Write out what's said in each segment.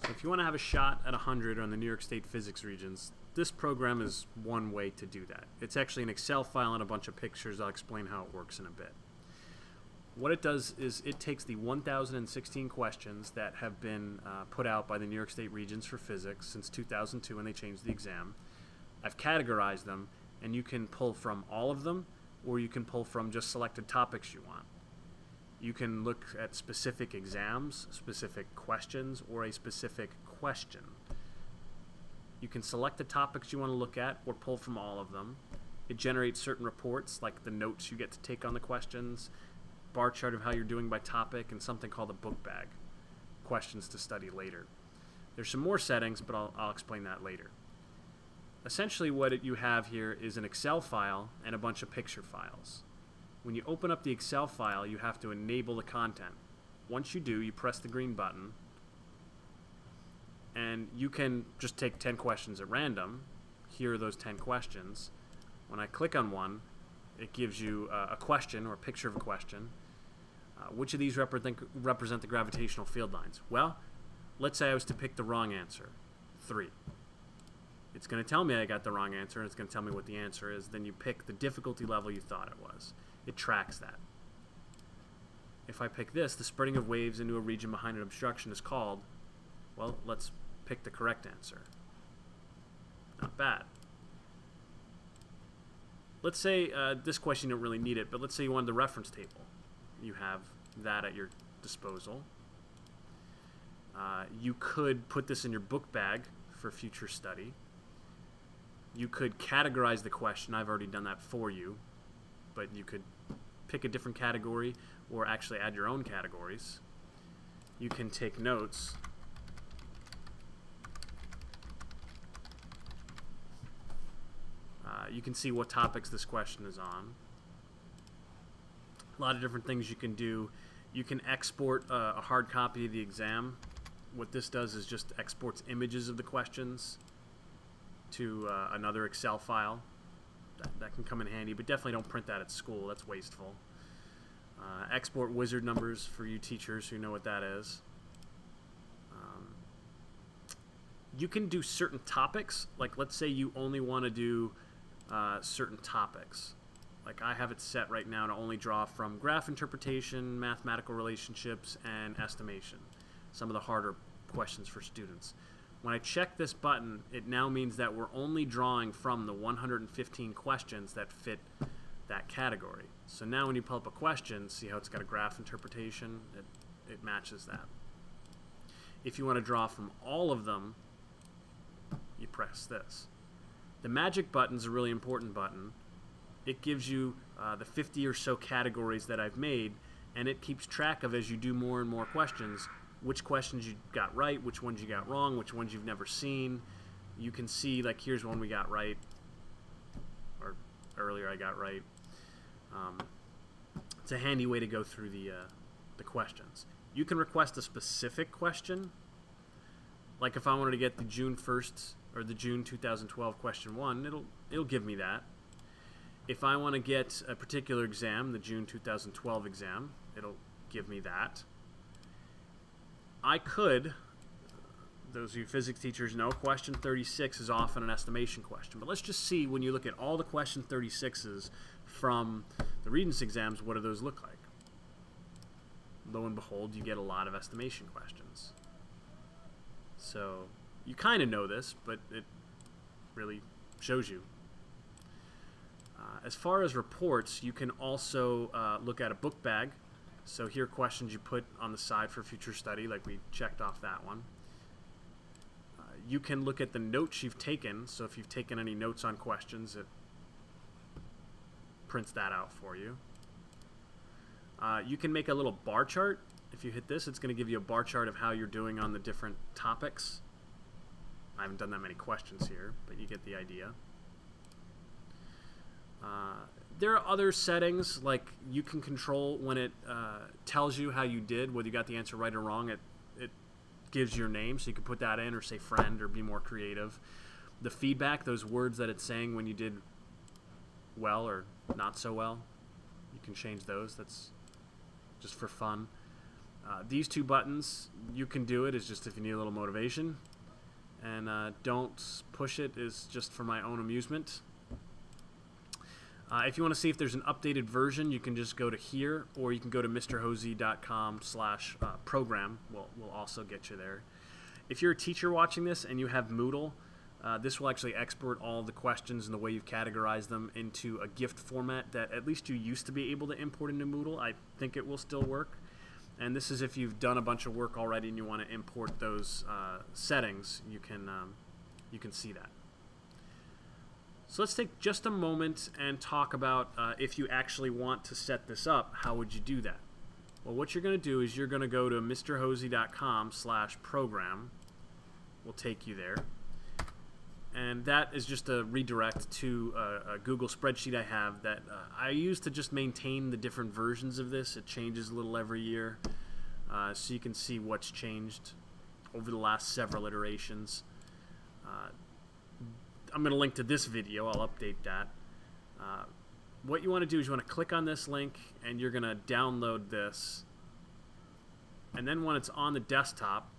If you want to have a shot at 100 on the New York State Physics Regents, this program is one way to do that. It's actually an Excel file and a bunch of pictures. I'll explain how it works in a bit. What it does is it takes the 1,016 questions that have been put out by the New York State Regents for physics since 2002 when they changed the exam. I've categorized them, and you can pull from all of them, or you can pull from just selected topics you want. You can look at specific exams, specific questions, or a specific question. You can select the topics you want to look at or pull from all of them. It generates certain reports, like the notes you get to take on the questions, bar chart of how you're doing by topic, and something called a book bag, questions to study later. There's some more settings, but I'll explain that later. Essentially what you have here is an Excel file and a bunch of picture files. When you open up the Excel file, you have to enable the content. Once you do, you press the green button, and you can just take 10 questions at random. Here are those 10 questions. When I click on one, it gives you a question or a picture of a question. Which of these represent the gravitational field lines? Well, let's say I was to pick the wrong answer, 3. It's going to tell me I got the wrong answer, and it's going to tell me what the answer is. Then you pick the difficulty level you thought it was. It tracks that. If I pick this, the spreading of waves into a region behind an obstruction is called, well, let's pick the correct answer. Not bad. Let's say this question you don't really need it, but let's say you wanted the reference table. You have that at your disposal. You could put this in your book bag for future study. You could categorize the question. I've already done that for you, but you could pick a different category or actually add your own categories. You can take notes. You can see what topics this question is on. A lot of different things you can do. You can export a hard copy of the exam. What this does is just exports images of the questions to another Excel file. That can come in handy, but definitely don't print that at school. That's wasteful. Export wizard numbers for you teachers who know what that is. You can do certain topics. Like, let's say you only want to do certain topics. Like, I have it set right now to only draw from graph interpretation, mathematical relationships, and estimation. Some of the harder questions for students. When I check this button, it now means that we're only drawing from the 115 questions that fit that category. So now when you pull up a question, see how it's got a graph interpretation? It matches that. If you want to draw from all of them, you press this. The magic button is a really important button. It gives you the 50 or so categories that I've made, and it keeps track of, as you do more and more questions, which questions you got right, which ones you got wrong, which ones you've never seen. You can see, like, here's one we got right, or earlier I got right. It's a handy way to go through the questions. You can request a specific question. Like, if I wanted to get the June 1st or the June 2012 question 1, it'll give me that. If I want to get a particular exam, the June 2012 exam, it'll give me that. I could, those of you physics teachers know, question 36 is often an estimation question. But let's just see, when you look at all the question 36s from the Regents exams, what do those look like? Lo and behold, you get a lot of estimation questions. So you kind of know this, but it really shows you. As far as reports, you can also look at a book bag. So here are questions you put on the side for future study, like we checked off that one. You can look at the notes you've taken. So if you've taken any notes on questions, it prints that out for you. You can make a little bar chart. If you hit this, it's going to give you a bar chart of how you're doing on the different topics. I haven't done that many questions here, but you get the idea. There are other settings, like you can control when it tells you how you did, whether you got the answer right or wrong. It gives your name, so you can put that in or say friend or be more creative. The feedback, those words that it's saying when you did well or not so well, you can change those. That's just for fun. These two buttons, you can do it. It's just if you need a little motivation. And don't push it is just for my own amusement. If you want to see if there's an updated version, you can just go to here, or you can go to mrhosey.com/program. We'll also get you there. If you're a teacher watching this and you have Moodle, this will actually export all the questions and the way you've categorized them into a GIF format that at least you used to be able to import into Moodle. I think it will still work. And this is if you've done a bunch of work already and you want to import those settings, you can see that. So let's take just a moment and talk about if you actually want to set this up, how would you do that? Well, what you're going to do is you're going to go to mrhosey.com/program. We'll take you there. And that is just a redirect to a Google spreadsheet I have that I use to just maintain the different versions of this. It changes a little every year, so you can see what's changed over the last several iterations. I'm going to link to this video. I'll update that. What you want to do is you want to click on this link, and you're going to download this. And then when it's on the desktop,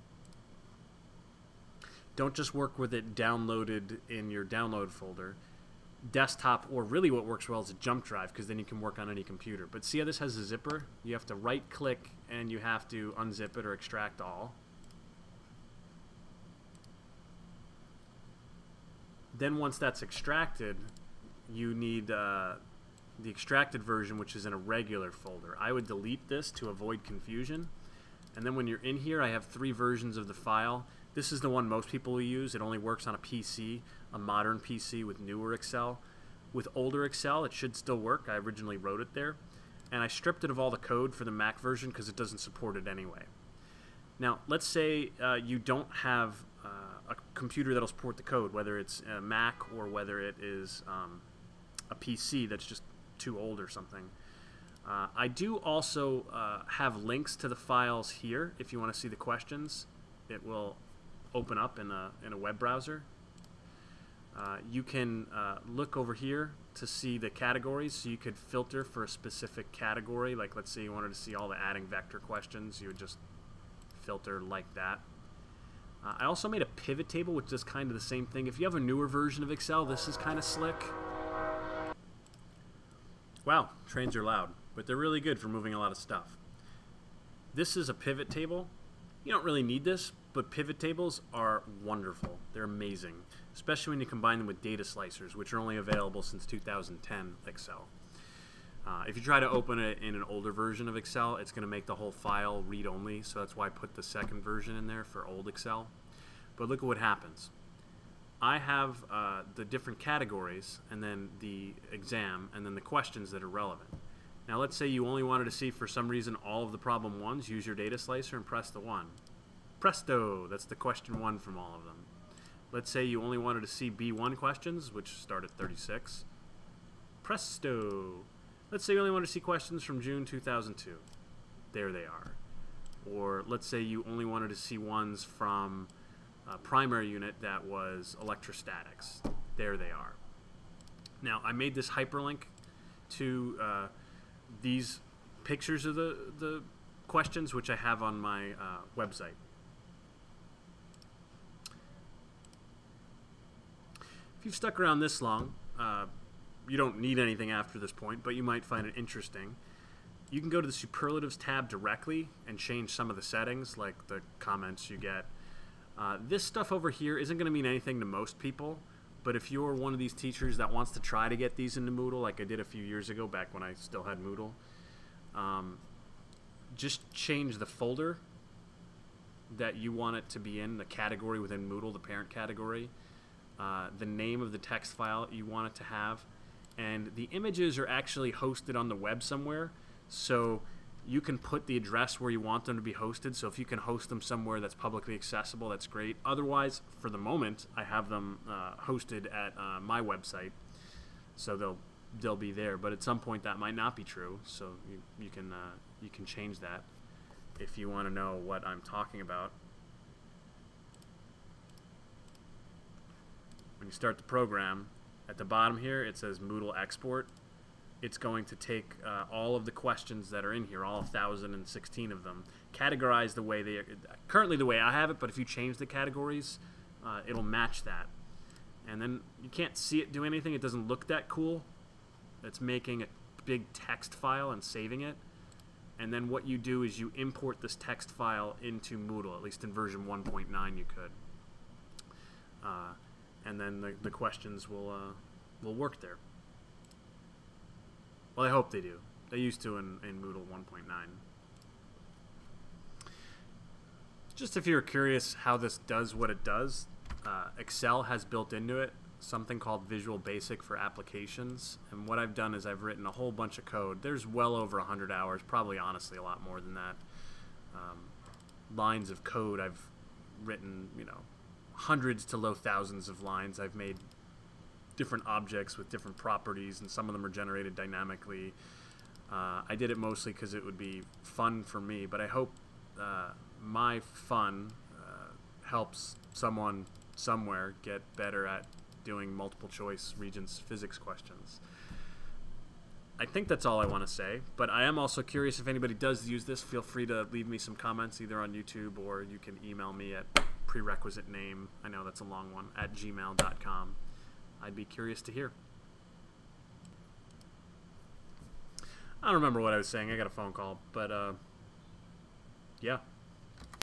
don't just work with it downloaded in your download folder. Desktop, or really what works well is a jump drive, because then you can work on any computer. But see how this has a zipper? You have to right-click, and you have to unzip it or extract all. Then once that's extracted, you need the extracted version, which is in a regular folder. I would delete this to avoid confusion. And then when you're in here, I have 3 versions of the file. This is the one most people will use. It only works on a PC, a modern PC with newer Excel. With older Excel, it should still work. I originally wrote it there. And I stripped it of all the code for the Mac version because it doesn't support it anyway. Now, let's say you don't have a computer that'll support the code, whether it's a Mac or whether it is a PC that's just too old or something. I do also have links to the files here. If you want to see the questions, it will open up in a web browser. You can look over here to see the categories, so you could filter for a specific category. Like, let's say you wanted to see all the adding vector questions, you would just filter like that. I also made a pivot table, which is kind of the same thing. If you have a newer version of Excel, this is kind of slick. Wow, trains are loud, but they're really good for moving a lot of stuff. This is a pivot table. You don't really need this, but pivot tables are wonderful. They're amazing, especially when you combine them with data slicers, which are only available since 2010 Excel. If you try to open it in an older version of Excel, it's going to make the whole file read-only, so that's why I put the second version in there for old Excel. But look at what happens. I have the different categories, and then the exam, and then the questions that are relevant. Now let's say you only wanted to see, for some reason, all of the problem 1s. Use your data slicer and press the 1. Presto! That's the question 1 from all of them. Let's say you only wanted to see B1 questions, which start at 36. Presto! Let's say you only want to see questions from June 2002. There they are. Or let's say you only wanted to see ones from a primary unit that was electrostatics. There they are. Now, I made this hyperlink to these pictures of the questions, which I have on my website. If you've stuck around this long, you don't need anything after this point, but you might find it interesting. You can go to the Superlatives tab directly and change some of the settings, like the comments you get. This stuff over here isn't going to mean anything to most people, but if you're one of these teachers that wants to try to get these into Moodle, like I did a few years ago back when I still had Moodle, just change the folder that you want it to be in, the category within Moodle, the parent category, the name of the text file you want it to have, and the images are actually hosted on the web somewhere, so you can put the address where you want them to be hosted. So if you can host them somewhere that's publicly accessible, that's great. Otherwise, for the moment, I have them hosted at my website, so they'll be there. But at some point, that might not be true, so you can change that if you want to know what I'm talking about. When you start the program, at the bottom here, it says Moodle Export. It's going to take all of the questions that are in here, all 1,016 of them, categorize the way they currently the way I have it, but if you change the categories, it'll match that. And then you can't see it do anything. It doesn't look that cool. It's making a big text file and saving it. And then what you do is you import this text file into Moodle, at least in version 1.9 you could. And then the questions will work there. Well, I hope they do. They used to in Moodle 1.9. Just if you're curious how this does what it does, Excel has built into it something called Visual Basic for applications. And what I've done is I've written a whole bunch of code. There's well over 100 hours, probably honestly a lot more than that. Lines of code I've written, you know, hundreds to low thousands of lines. I've made different objects with different properties, and some of them are generated dynamically. I did it mostly because it would be fun for me, but I hope my fun helps someone somewhere get better at doing multiple choice Regents physics questions. I think that's all I want to say, but I am also curious if anybody does use this. Feel free to leave me some comments either on YouTube, or you can email me at prerequisite name, I know that's a long one, at gmail.com. I'd be curious to hear. I don't remember what I was saying. I got a phone call, but yeah.